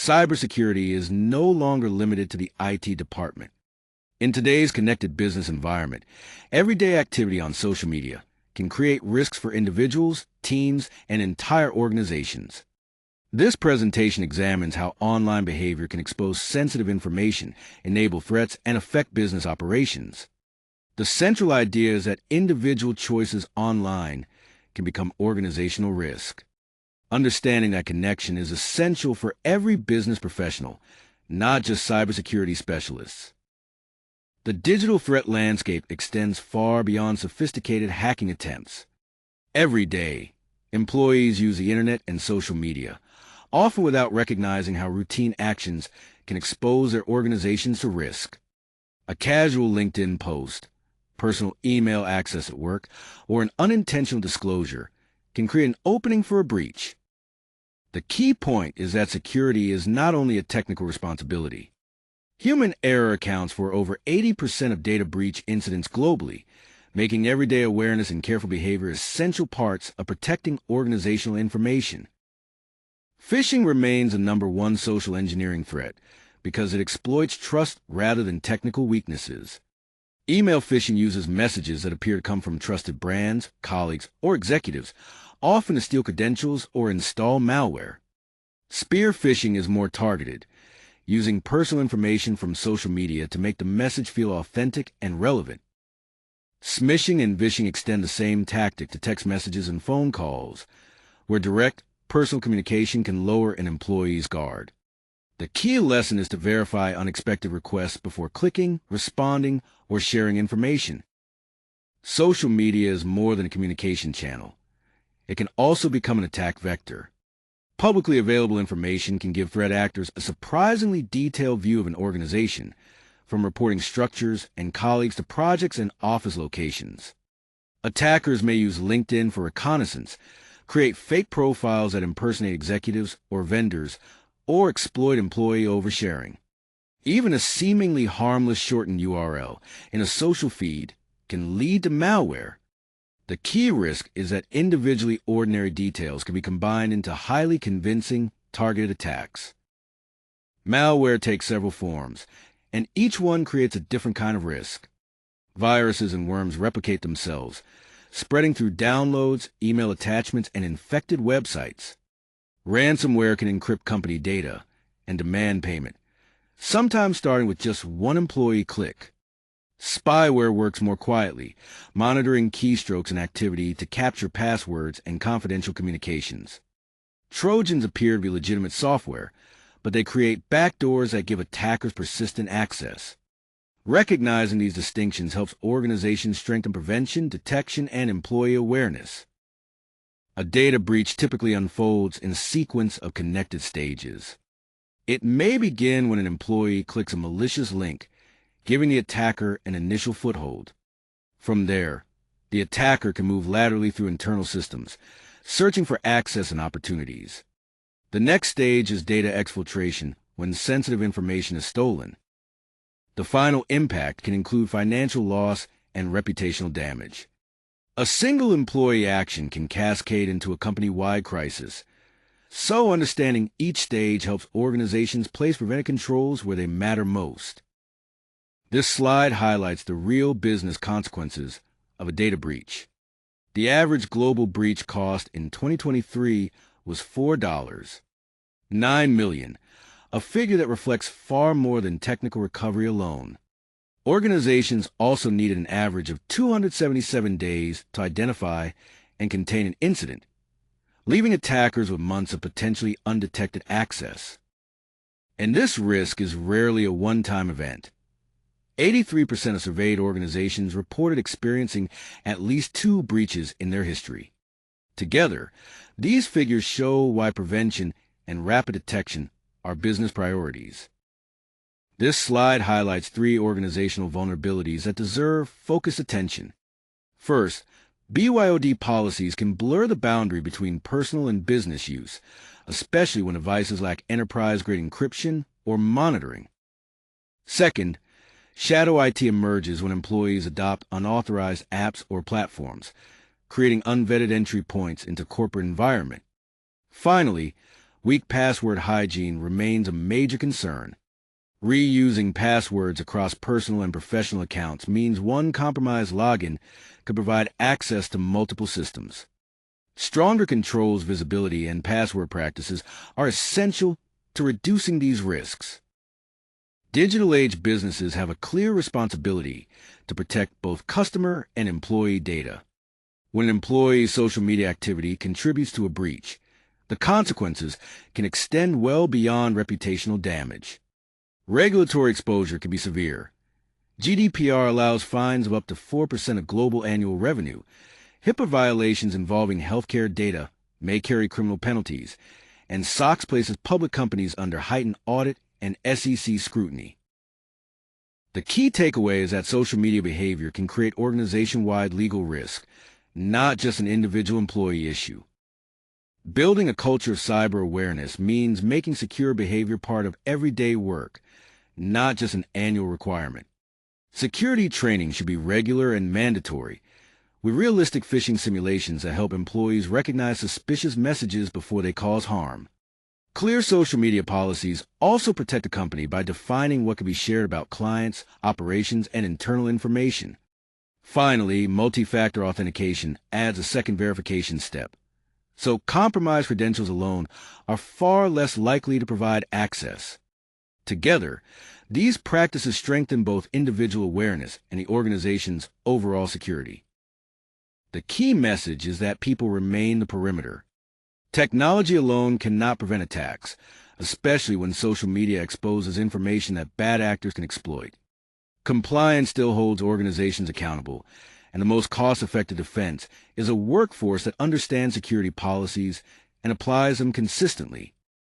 Cybersecurity is no longer limited to the IT department. In today's connected business environment, everyday activity on social media can create risks for individuals, teams, and entire organizations. This presentation examines how online behavior can expose sensitive information, enable threats, and affect business operations. The central idea is that individual choices online can become organizational risk. Understanding that connection is essential for every business professional, not just cybersecurity specialists. The digital threat landscape extends far beyond sophisticated hacking attempts. Every day, employees use the internet and social media, often without recognizing how routine actions can expose their organizations to risk. A casual LinkedIn post, personal email access at work, or an unintentional disclosure can create an opening for a breach. The key point is that security is not only a technical responsibility. Human error accounts for over 80% of data breach incidents globally, making everyday awareness and careful behavior essential parts of protecting organizational information. Phishing remains the #1 social engineering threat because it exploits trust rather than technical weaknesses. Email phishing uses messages that appear to come from trusted brands, colleagues, or executives, often to steal credentials or install malware. Spear phishing is more targeted, using personal information from social media to make the message feel authentic and relevant. Smishing and vishing extend the same tactic to text messages and phone calls, where direct, personal communication can lower an employee's guard. The key lesson is to verify unexpected requests before clicking, responding, or sharing information. Social media is more than a communication channel. It can also become an attack vector. Publicly available information can give threat actors a surprisingly detailed view of an organization, from reporting structures and colleagues to projects and office locations. Attackers may use LinkedIn for reconnaissance, create fake profiles that impersonate executives or vendors, or exploit employee oversharing. Even a seemingly harmless shortened URL in a social feed can lead to malware. The key risk is that individually ordinary details can be combined into highly convincing, targeted attacks. Malware takes several forms, and each one creates a different kind of risk. Viruses and worms replicate themselves, spreading through downloads, email attachments, and infected websites. Ransomware can encrypt company data and demand payment, sometimes starting with just one employee click. Spyware works more quietly, monitoring keystrokes and activity to capture passwords and confidential communications. Trojans appear to be legitimate software, but they create backdoors that give attackers persistent access. Recognizing these distinctions helps organizations strengthen prevention, detection, and employee awareness. A data breach typically unfolds in a sequence of connected stages. It may begin when an employee clicks a malicious link, giving the attacker an initial foothold. From there, the attacker can move laterally through internal systems, searching for access and opportunities. The next stage is data exfiltration, when sensitive information is stolen. The final impact can include financial loss and reputational damage. A single employee action can cascade into a company-wide crisis. So understanding each stage helps organizations place preventive controls where they matter most. This slide highlights the real business consequences of a data breach. The average global breach cost in 2023 was $4.9 million, a figure that reflects far more than technical recovery alone. Organizations also needed an average of 277 days to identify and contain an incident, leaving attackers with months of potentially undetected access. And this risk is rarely a one-time event. 83% of surveyed organizations reported experiencing at least 2 breaches in their history. Together, these figures show why prevention and rapid detection are business priorities. This slide highlights 3 organizational vulnerabilities that deserve focused attention. First, BYOD policies can blur the boundary between personal and business use, especially when devices lack enterprise-grade encryption or monitoring. Second, shadow IT emerges when employees adopt unauthorized apps or platforms, creating unvetted entry points into corporate environment. Finally, weak password hygiene remains a major concern. Reusing passwords across personal and professional accounts means one compromised login could provide access to multiple systems. Stronger controls, visibility, and password practices are essential to reducing these risks. Digital age businesses have a clear responsibility to protect both customer and employee data. When an employee's social media activity contributes to a breach, the consequences can extend well beyond reputational damage. Regulatory exposure can be severe. GDPR allows fines of up to 4% of global annual revenue. HIPAA violations involving healthcare data may carry criminal penalties, and SOX places public companies under heightened audit and SEC scrutiny. The key takeaway is that social media behavior can create organization-wide legal risk, not just an individual employee issue. Building a culture of cyber awareness means making secure behavior part of everyday work, not just an annual requirement. Security training should be regular and mandatory, with realistic phishing simulations that help employees recognize suspicious messages before they cause harm. Clear social media policies also protect a company by defining what can be shared about clients, operations, and internal information. Finally, multi-factor authentication adds a second verification step. So compromised credentials alone are far less likely to provide access. Together, these practices strengthen both individual awareness and the organization's overall security. The key message is that people remain the perimeter. Technology alone cannot prevent attacks, especially when social media exposes information that bad actors can exploit. Compliance still holds organizations accountable, and the most cost-effective defense is a workforce that understands security policies and applies them consistently.